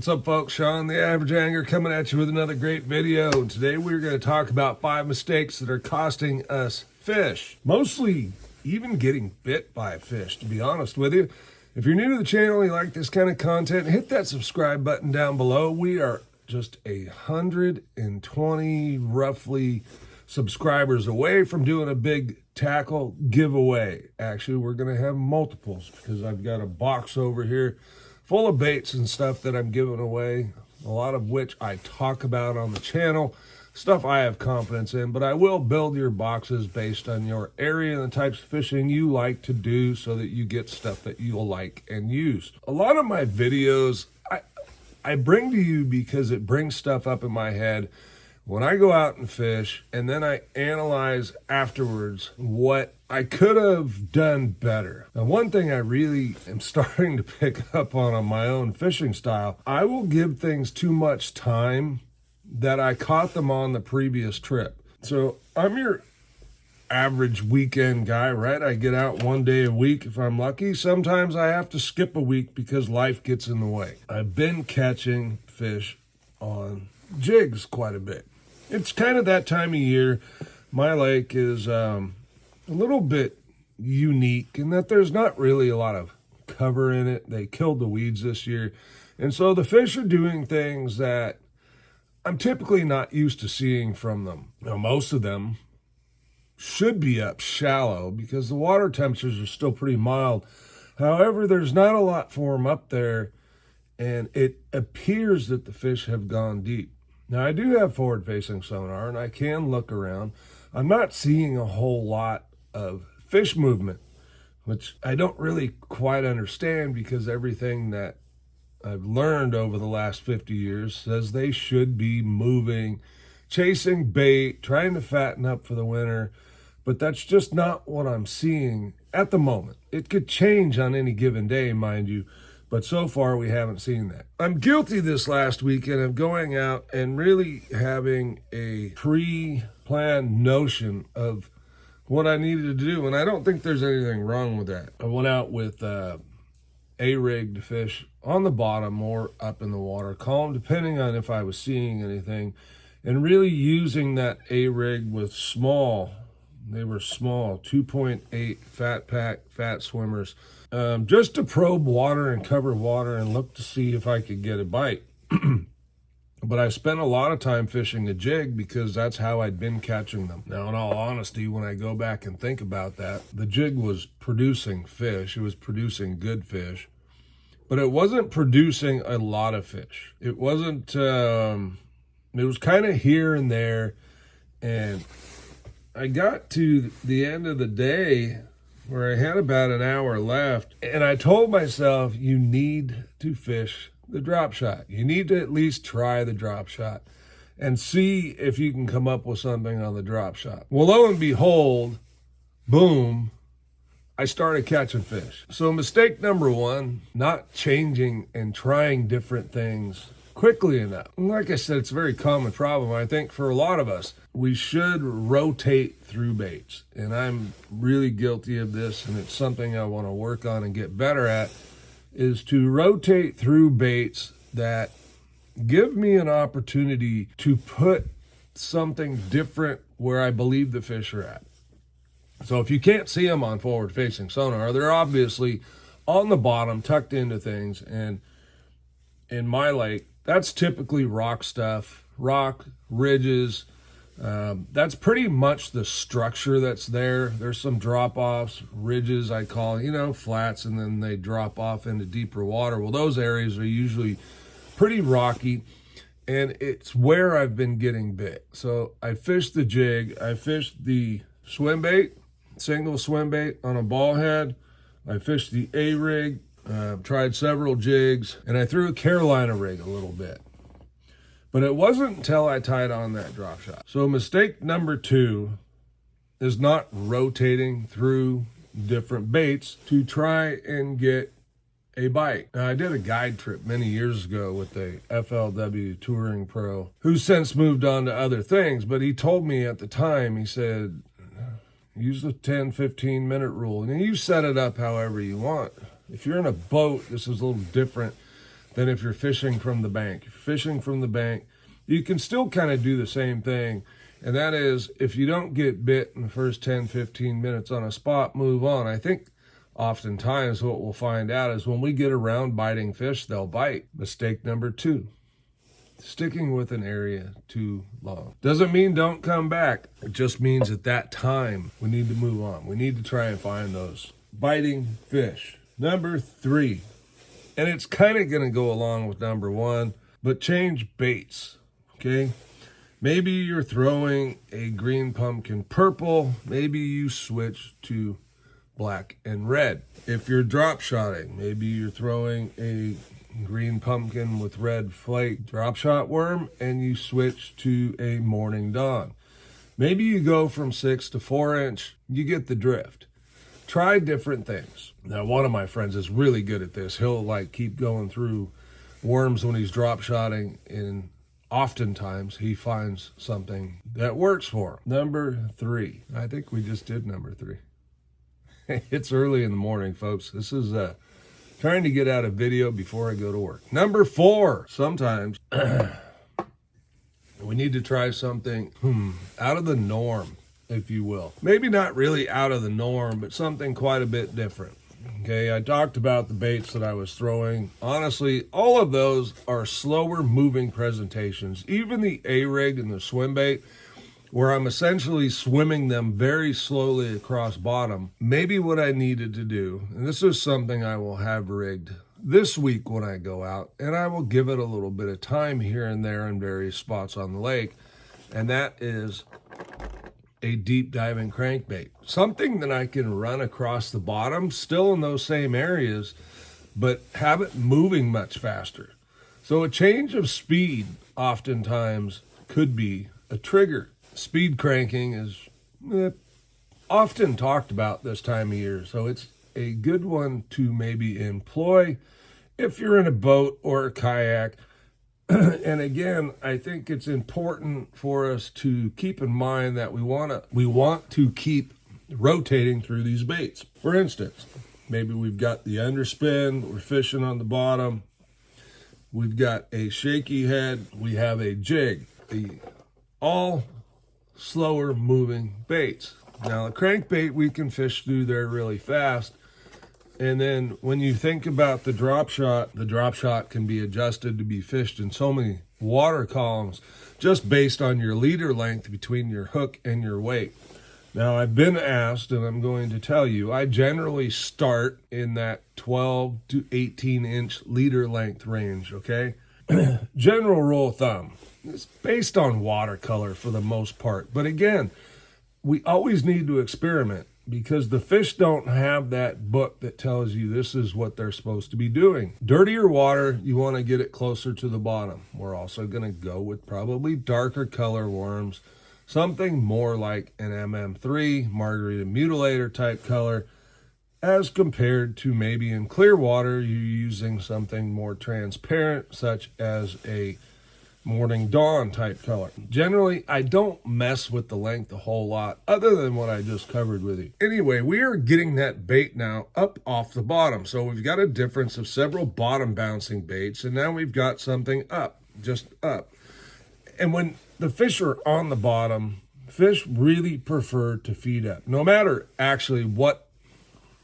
up, folks? Sean, the Average Angler, coming at you with another great video. Today we're going to talk about 5 mistakes that are costing us fish. Mostly even getting bit by a fish, to be honest with you. If you're new to the channel and you like this kind of content, hit that subscribe button down below. We are just 120 roughly subscribers away from doing a big tackle giveaway. Actually, we're going to have multiples because I've got a box over here full of baits and stuff that I'm giving away, a lot of which I talk about on the channel, stuff I have confidence in, but I will build your boxes based on your area and the types of fishing you like to do so that you get stuff that you'll like and use. A lot of my videos I bring to you because it brings stuff up in my head when I go out and fish, and then I analyze afterwards what I could have done better. Now, one thing I really am starting to pick up on my own fishing style, I will give things too much time that I caught them on the previous trip. So I'm your average weekend guy, right? I get out one day a week if I'm lucky. Sometimes I have to skip a week because life gets in the way. I've been catching fish on jigs quite a bit. It's kind of that time of year. My lake is a little bit unique in that there's not really a lot of cover in it. They killed the weeds this year. And so the fish are doing things that I'm typically not used to seeing from them. Now, most of them should be up shallow because the water temperatures are still pretty mild. However, there's not a lot for them up there, and it appears that the fish have gone deep. Now, I do have forward-facing sonar, and I can look around. I'm not seeing a whole lot of fish movement, which I don't really quite understand because everything that I've learned over the last 50 years says they should be moving, chasing bait, trying to fatten up for the winter, but that's just not what I'm seeing at the moment. It could change on any given day, mind you, but so far we haven't seen that. I'm guilty this last weekend of going out and really having a pre-planned notion of what I needed to do, and I don't think there's anything wrong with that. I went out with a rig to fish on the bottom or up in the water, calm, depending on if I was seeing anything, and really using that rig with small, they were small, 2.8 fat pack, fat swimmers, just to probe water and cover water and look to see if I could get a bite. But I spent a lot of time fishing a jig because that's how I'd been catching them. Now, in all honesty, when I go back and think about that, the jig was producing fish. It was producing good fish, but it wasn't producing a lot of fish. It wasn't, it was kind of here and there. And I got to the end of the day where I had about an hour left, and I told myself, you need to fish the drop shot. You need to at least try the drop shot and see if you can come up with something on the drop shot. Well, lo and behold, boom, I started catching fish. So mistake number one, not changing and trying different things quickly enough. Like I said, it's a very common problem, I think, for a lot of us. We should rotate through baits, and I'm really guilty of this, and it's something I want to work on and get better at, is to rotate through baits that give me an opportunity to put something different where I believe the fish are at. So if you can't see them on forward-facing sonar, they're obviously on the bottom, tucked into things, and in my lake, that's typically rock stuff, rock, ridges. That's pretty much the structure that's there. There's some drop-offs, ridges I call, flats, and then they drop off into deeper water. Well, those areas are usually pretty rocky, and it's where I've been getting bit. So I fished the jig. I fished the swim bait, single swim bait on a ball head. I fished the A-rig. Tried several jigs, and I threw a Carolina rig a little bit. But it wasn't until I tied on that drop shot. So mistake number 2 is not rotating through different baits to try and get a bite. Now, I did a guide trip many years ago with a FLW touring pro who's since moved on to other things, but he told me at the time, he said, use the 10-15 minute rule, and you set it up however you want. If you're in a boat, this is a little different than if you're fishing from the bank. If you're fishing from the bank, you can still kind of do the same thing. And that is, if you don't get bit in the first 10, 15 minutes on a spot, move on. I think oftentimes what we'll find out is when we get around biting fish, they'll bite. Mistake number 2, sticking with an area too long. Doesn't mean don't come back. It just means at that time, we need to move on. We need to try and find those biting fish. Number 3, and it's kind of going to go along with number 1, but change baits, okay? Maybe you're throwing a green pumpkin purple. Maybe you switch to black and red. If you're drop shotting, maybe you're throwing a green pumpkin with red flake drop shot worm and you switch to a morning dawn. Maybe you go from 6 to 4 inch. You get the drift. Try different things. Now, one of my friends is really good at this. He'll like keep going through worms when he's drop shotting, and oftentimes he finds something that works for him. Number 3. I think we just did number 3. It's early in the morning, folks. This is trying to get out a video before I go to work. Number 4. Sometimes we need to try something out of the norm, if you will. Maybe not really out of the norm, but something quite a bit different. Okay, I talked about the baits that I was throwing. Honestly, all of those are slower moving presentations. Even the A-rig and the swim bait, where I'm essentially swimming them very slowly across bottom. Maybe what I needed to do, and this is something I will have rigged this week when I go out, and I will give it a little bit of time here and there in various spots on the lake, and that is a deep diving crankbait. Something that I can run across the bottom, still in those same areas, but have it moving much faster. So a change of speed oftentimes could be a trigger. Speed cranking is often talked about this time of year, so it's a good one to maybe employ if you're in a boat or a kayak. And again, I think it's important for us to keep in mind that we want to keep rotating through these baits. For instance, maybe we've got the underspin, we're fishing on the bottom, we've got a shaky head, we have a jig, all slower moving baits. Now the crankbait, we can fish through there really fast. And then when you think about the drop shot can be adjusted to be fished in so many water columns just based on your leader length between your hook and your weight. Now, I've been asked, and I'm going to tell you, I generally start in that 12 to 18 inch leader length range, okay? General rule of thumb. It's based on watercolor for the most part. But again, we always need to experiment, because the fish don't have that book that tells you this is what they're supposed to be doing. Dirtier water, you want to get it closer to the bottom. We're also going to go with probably darker color worms, something more like an MM3, Margarita Mutilator type color, as compared to maybe in clear water, you're using something more transparent, such as a Morning Dawn type color. Generally, I don't mess with the length a whole lot, other than what I just covered with you. Anyway, we are getting that bait now up off the bottom. So we've got a difference of several bottom bouncing baits, and now we've got something up, just up. And when the fish are on the bottom, fish really prefer to feed up. No matter actually what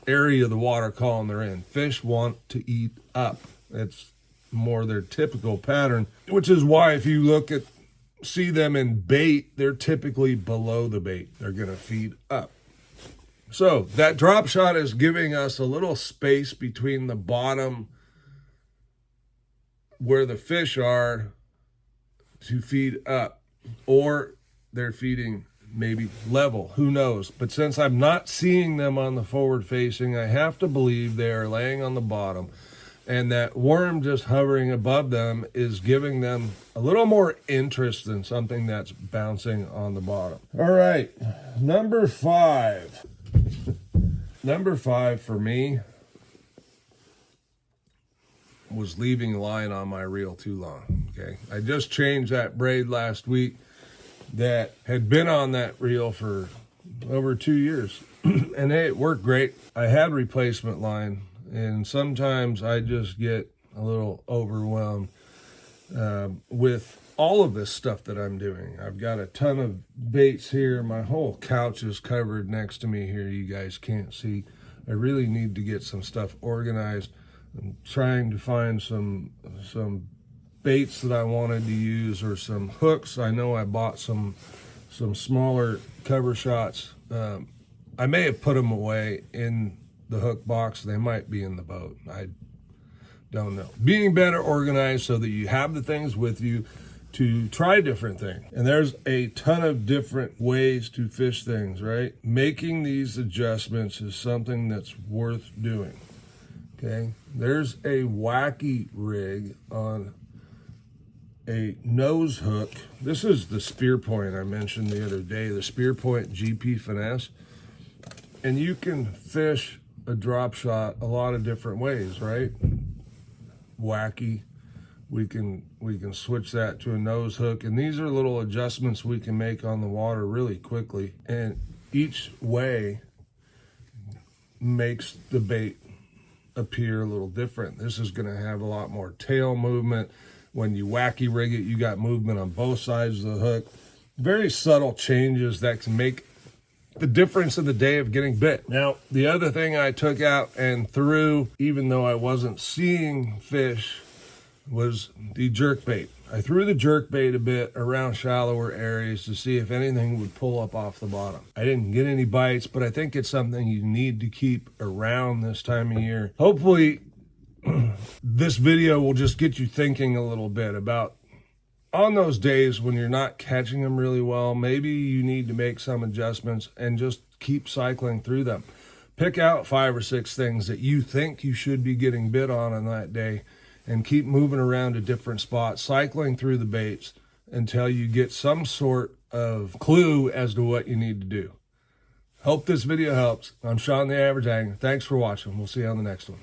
area of the water column they're in, fish want to eat up. It's more their typical pattern, which is why if you see them in bait, they're typically below the bait. They're going to feed up. So that drop shot is giving us a little space between the bottom where the fish are to feed up, or they're feeding maybe level, who knows. But since I'm not seeing them on the forward facing, I have to believe they are laying on the bottom. And that worm just hovering above them is giving them a little more interest than something that's bouncing on the bottom. All right, number 5. Number 5 for me was leaving line on my reel too long, okay? I just changed that braid last week that had been on that reel for over 2 years. And hey, it worked great. I had replacement line. And sometimes I just get a little overwhelmed with all of this stuff that I'm doing. I've got a ton of baits here. My whole couch is covered next to me here. You guys can't see. I really need to get some stuff organized. I'm trying to find some baits that I wanted to use, or some hooks. I know I bought some smaller cover shots. I may have put them away in the hook box. They might be in the boat. I don't know. Being better organized so that you have the things with you to try different things. And there's a ton of different ways to fish things, right? Making these adjustments is something that's worth doing. Okay, there's a wacky rig on a nose hook. This is the Spear Point I mentioned the other day, the Spear Point GP Finesse. And you can fish a drop shot a lot of different ways, right? Wacky. We can switch that to a nose hook. And these are little adjustments we can make on the water really quickly. And each way makes the bait appear a little different. This is going to have a lot more tail movement. When you wacky rig it, you got movement on both sides of the hook. Very subtle changes that can make the difference in the day of getting bit. Now, the other thing I took out and threw, even though I wasn't seeing fish, was the jerk bait. I threw the jerk bait a bit around shallower areas to see if anything would pull up off the bottom. I didn't get any bites, but I think it's something you need to keep around this time of year. Hopefully, this video will just get you thinking a little bit about, on those days when you're not catching them really well, maybe you need to make some adjustments and just keep cycling through them. Pick out 5 or 6 things that you think you should be getting bit on that day, and keep moving around to different spots, cycling through the baits until you get some sort of clue as to what you need to do. Hope this video helps. I'm Sean the Average Angler. Thanks for watching. We'll see you on the next one.